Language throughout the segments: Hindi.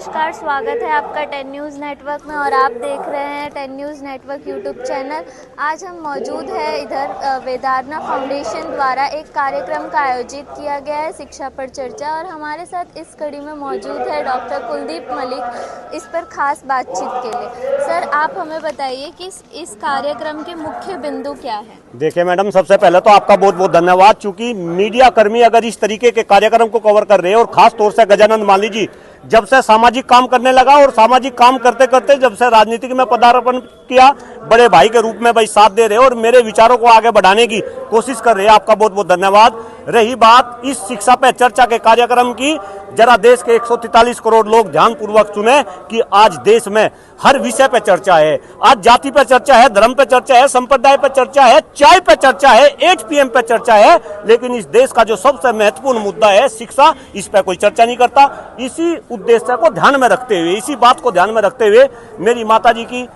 नमस्कार, स्वागत है आपका 10 न्यूज़ नेटवर्क में और आप देख रहे हैं 10 न्यूज़ नेटवर्क यूट्यूब चैनल। आज हम मौजूद हैं इधर वेदारना फाउंडेशन द्वारा एक कार्यक्रम का आयोजित किया गया है, शिक्षा पर चर्चा, और हमारे साथ इस कड़ी में मौजूद है डॉक्टर कुलदीप मलिक इस पर खास बातचीत के लिए। सर, आप हमें बताइए कि इस कार्यक्रम के मुख्य बिंदु क्या है? देखिए मैडम, सबसे पहले तो आपका बहुत बहुत धन्यवाद। चूंकि मीडिया कर्मी अगर इस तरीके के कार्यक्रम को कवर कर रहे हैं, और खास तौर से गजानंद माली जी जब से सामाजिक काम करने लगा और सामाजिक काम करते करते जब से राजनीति में पदार्पण किया, बड़े भाई के रूप में भाई साथ दे रहे और मेरे विचारों को आगे बढ़ाने की कोशिश कर रहे हैं, आपका बहुत बहुत धन्यवाद। रही बात इस शिक्षा पे चर्चा के कार्यक्रम की, जरा देश के 143 करोड़ लोग ध्यानपूर्वक सुने कि आज देश में हर विषय पे चर्चा है। आज जाति पे चर्चा है, धर्म पे चर्चा है, संप्रदाय पे चर्चा है, चाय पे चर्चा है, एचपीएम पे चर्चा है, लेकिन इस देश का जो सबसे महत्वपूर्ण मुद्दा है शिक्षा, इस पे कोई चर्चा नहीं करता। इसी उद्देश्य को ध्यान में रखते हुए, इसी बात को ध्यान में रखते हुए मेरी माताजी की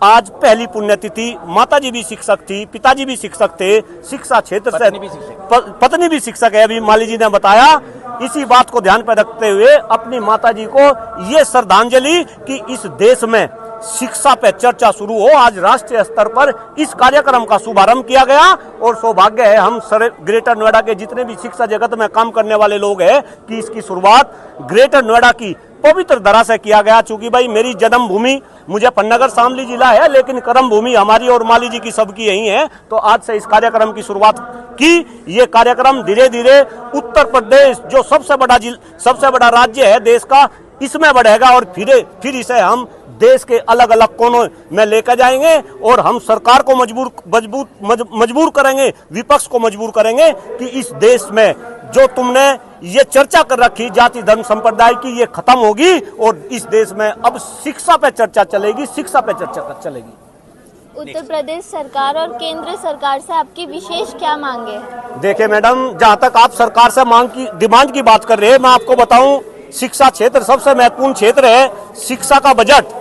आज पहली पुण्यतिथि, माताजी भी शिक्षक थी, पिताजी भी शिक्षक थे, शिक्षा क्षेत्र से पत्नी भी शिक्षक है, अभी माली जी ने बताया। इसी बात को ध्यान पर रखते हुए अपनी माताजी को ये श्रद्धांजलि कि इस देश में शिक्षा पे चर्चा शुरू हो, आज राष्ट्रीय स्तर पर इस कार्यक्रम का शुभारंभ किया गया। और सौभाग्य है हम ग्रेटर नोएडा के जितने भी शिक्षा जगत में काम करने वाले लोग हैं कि इसकी शुरुआत ग्रेटर नोएडा की पवित्र धरा से किया गया। चूंकि भाई मेरी जन्मभूमि मुजफ्फरनगर शामली जिला है, लेकिन कर्म भूमि हमारी और माली जी की सबकी यही है। तो आज से इस कार्यक्रम की शुरुआत की। ये कार्यक्रम धीरे धीरे उत्तर प्रदेश जो सबसे बड़ा राज्य है देश का, इसमें बढ़ेगा और फिर इसे हम देश के अलग अलग कोनों में लेकर जाएंगे और हम सरकार को मजबूर करेंगे, विपक्ष को मजबूर करेंगे कि इस देश में जो तुमने ये चर्चा कर रखी जाति धर्म संप्रदाय की, ये खत्म होगी और इस देश में अब शिक्षा पे चर्चा चलेगी, शिक्षा पे चर्चा चलेगी। उत्तर प्रदेश सरकार और केंद्र सरकार से आपकी विशेष क्या मांगे हैं? देखिए मैडम, जहाँ तक आप सरकार से डिमांड की बात कर रहे हैं, मैं आपको बताऊं शिक्षा क्षेत्र सबसे महत्वपूर्ण क्षेत्र है। शिक्षा का बजट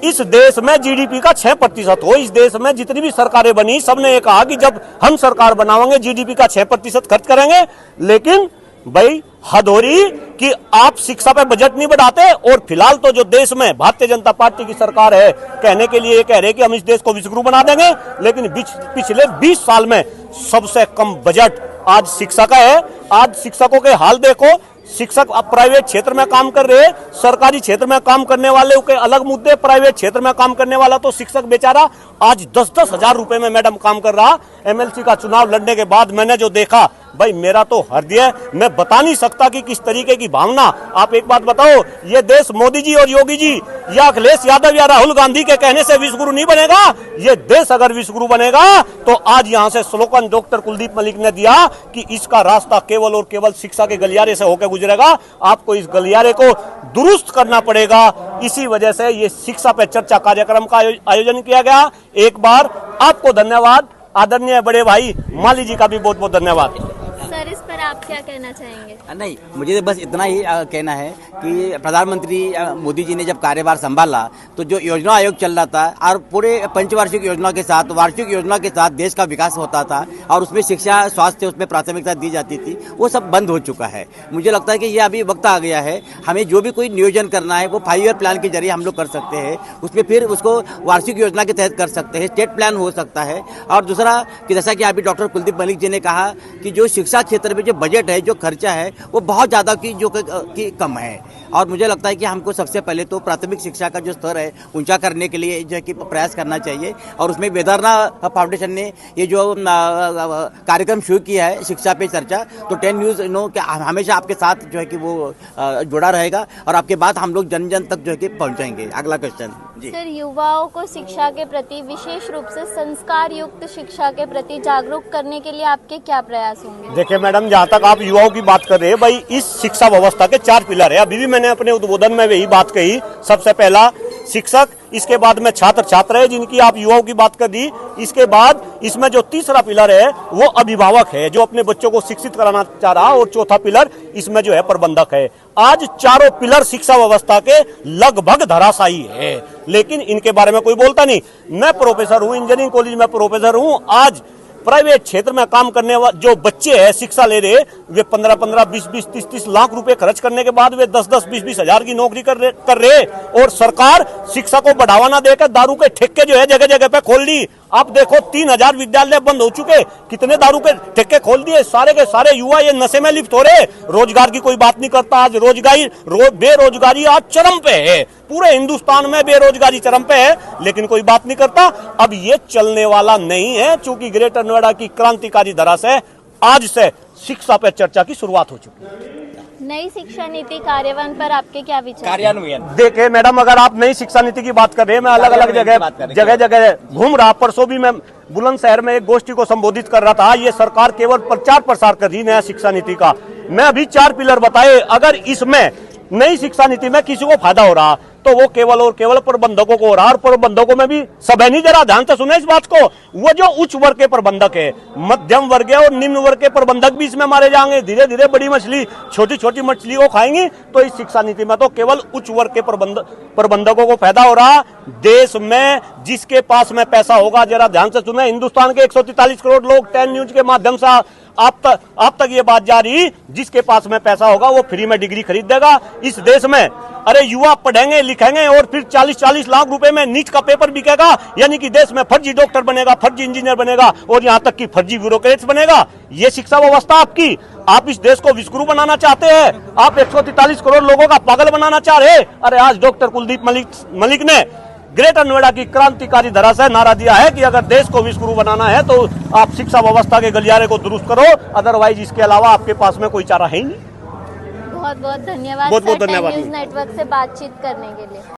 इस देश में जीडीपी का 6% हो। इस देश में जितनी भी सरकारें बनी, सबने ये कहा कि जब हम सरकार बनाएंगे जीडीपी का 6% खर्च करेंगे, लेकिन भाई हद हो रही कि आप शिक्षा पे बजट नहीं बढ़ाते। और फिलहाल तो जो देश में भारतीय जनता पार्टी की सरकार है, कहने के लिए कह रहे कि हम इस देश को विश्वगुरु बना देंगे, लेकिन पिछले 20 साल में सबसे कम बजट आज शिक्षा का है। आज शिक्षकों के हाल देखो, शिक्षक अब प्राइवेट क्षेत्र में काम कर रहे हैं, सरकारी क्षेत्र में काम करने वाले के अलग मुद्दे, प्राइवेट क्षेत्र में काम करने वाला तो शिक्षक बेचारा आज 10-10 हजार रुपए में मैडम काम कर रहा। एमएलसी का चुनाव लड़ने के बाद मैंने जो देखा, भाई मेरा तो हृदय, मैं बता नहीं सकता कि किस तरीके की भावना। आप एक बात बताओ, ये देश मोदी जी और योगी जी या अखिलेश यादव या राहुल गांधी के कहने से विश्वगुरु नहीं बनेगा। ये देश अगर विश्वगुरु बनेगा तो आज यहाँ से स्लोगन डॉक्टर कुलदीप मलिक ने दिया कि इसका रास्ता केवल और केवल शिक्षा के गलियारे से होकर गुजरेगा। आपको इस गलियारे को दुरुस्त करना पड़ेगा। इसी वजह से ये शिक्षा पे चर्चा कार्यक्रम का आयोजन किया गया। एक बार आपको धन्यवाद, आदरणीय बड़े भाई माली जी का भी बहुत बहुत धन्यवाद। सर, इस पर आप क्या कहना चाहेंगे? नहीं, मुझे बस इतना ही कहना है कि प्रधानमंत्री मोदी जी ने जब कार्यभार संभाला तो जो योजना आयोग चल रहा था और पूरे पंचवार्षिक योजना के साथ, वार्षिक योजना के साथ देश का विकास होता था और उसमें शिक्षा स्वास्थ्य उसमें प्राथमिकता दी जाती थी, वो सब बंद हो चुका है। मुझे लगता है कि ये अभी वक्त आ गया है, हमें जो भी कोई नियोजन करना है वो 5 ईयर प्लान के जरिए हम लोग कर सकते हैं। उसमें फिर उसको वार्षिक योजना के तहत कर सकते हैं, स्टेट प्लान हो सकता है। और दूसरा कि जैसा कि अभी डॉक्टर कुलदीप मलिक जी ने कहा कि जो शिक्षा क्षेत्र में जो बजट है, जो खर्चा है, वो बहुत ज़्यादा की कम है। और मुझे लगता है कि हमको सबसे पहले तो प्राथमिक शिक्षा का जो स्तर है ऊंचा करने के लिए जो है कि प्रयास करना चाहिए। और उसमें वेदारना फाउंडेशन ने ये जो कार्यक्रम शुरू किया है शिक्षा पे चर्चा, तो 10 न्यूज़ हमेशा आपके साथ जो है कि वो जुड़ा रहेगा और आपके बात हम लोग जन जन तक जो है कि पहुँचाएंगे। अगला क्वेश्चन जी। सर, युवाओं को शिक्षा के प्रति, विशेष रूप से संस्कार युक्त शिक्षा के प्रति जागरूक करने के लिए आपके क्या प्रयास होंगे? देखिए मैडम, जहाँ तक आप युवाओं की बात कर रहे हैं, भाई इस शिक्षा व्यवस्था के 4 पिलर है। अभी भी मैंने अपने उद्बोधन में वही बात कही। सबसे पहला शिक्षक, इसके बाद में छात्र छात्र है जिनकी आप युवाओं की बात कर दी। इसके बाद इसमें जो तीसरा पिलर है वो अभिभावक है जो अपने बच्चों को शिक्षित कराना चाह रहा, और चौथा पिलर इसमें जो है प्रबंधक है। आज चारों पिलर शिक्षा व्यवस्था के लगभग धराशायी है, लेकिन इनके बारे में कोई बोलता नहीं। मैं प्रोफेसर हूँ, इंजीनियरिंग कॉलेज में प्रोफेसर हूँ। आज प्राइवेट क्षेत्र में काम करने वाले जो बच्चे हैं शिक्षा ले रहे, वे 15-15, 20-20, 30-30 लाख रुपए खर्च करने के बाद वे 10-10, 20-20 हजार की नौकरी कर रहे और सरकार शिक्षा को बढ़ावा ना देकर दारू के ठेके जो है जगह जगह पे खोल दी। अब देखो 3000 विद्यालय बंद हो चुके, कितने दारू के ठेके खोल दिए, सारे के सारे युवा ये नशे में लिप्त हो रहे। रोजगार की कोई बात नहीं करता। आज बेरोजगारी आज चरम पे है, पूरे हिंदुस्तान में बेरोजगारी चरम पे है, लेकिन कोई बात नहीं करता। अब ये चलने वाला नहीं है, चूंकि ग्रेटर नोएडा की क्रांतिकारी धरा से आज से शिक्षा पर चर्चा की शुरुआत हो चुकी है। नई शिक्षा नीति कार्यान्वयन पर आपके क्या विचार? कार्यान्वयन देखिए मैडम, अगर आप नई शिक्षा नीति की बात कर रहे हैं, मैं अलग अलग जगह घूम रहा, परसों भी मैं बुलंदशहर में एक गोष्ठी को संबोधित कर रहा था। ये सरकार केवल प्रचार प्रसार कर रही नया शिक्षा नीति का। मैं अभी 4 पिलर बताए, अगर इसमें नई शिक्षा नीति में किसी को फायदा हो रहा तो वो केवल और केवल प्रबंधकों को हो रहा, और प्रबंधकों में भी सब है नहीं। जरा ध्यान से सुने इस बात को, वो जो उच्च वर्ग के प्रबंधक है, मध्यम वर्ग और निम्न वर्ग के प्रबंधक भी इसमें मारे जाएंगे। धीरे धीरे बड़ी मछली छोटी छोटी मछली को खाएंगी। तो इस शिक्षा नीति में तो केवल उच्च वर्ग के प्रबंधकों को फायदा हो रहा। देश में जिसके पास में पैसा होगा, जरा ध्यान से सुने, हिंदुस्तान के 143 करोड़ लोग 10 न्यूज के माध्यम से आप तक ये बात जा रही, जिसके पास में पैसा होगा वो फ्री में डिग्री खरीद देगा। इस देश में अरे युवा पढ़ेंगे लिखेंगे और फिर 40-40 लाख रुपए में नीट का पेपर बिकेगा, यानी कि देश में फर्जी डॉक्टर बनेगा, फर्जी इंजीनियर बनेगा और यहाँ तक कि फर्जी ब्यूरोक्रेट्स बनेगा। ये शिक्षा व्यवस्था आपकी। आप इस देश को विश्वगुरु बनाना चाहते हैं, आप 143 करोड़ लोगों का पागल बनाना चाह रहे। अरे आज डॉक्टर कुलदीप मलिक ने ग्रेटर नोएडा की क्रांतिकारी धरा से नारा दिया है कि अगर देश को विश्वगुरु बनाना है तो आप शिक्षा व्यवस्था के गलियारे को दुरुस्त करो, अदरवाइज इसके अलावा आपके पास में कोई चारा है ही नहीं। बहुत बहुत धन्यवाद बहुत बहुत सर, 10 धन्यवाद। न्यूज़ नेटवर्क से बातचीत करने के लिए।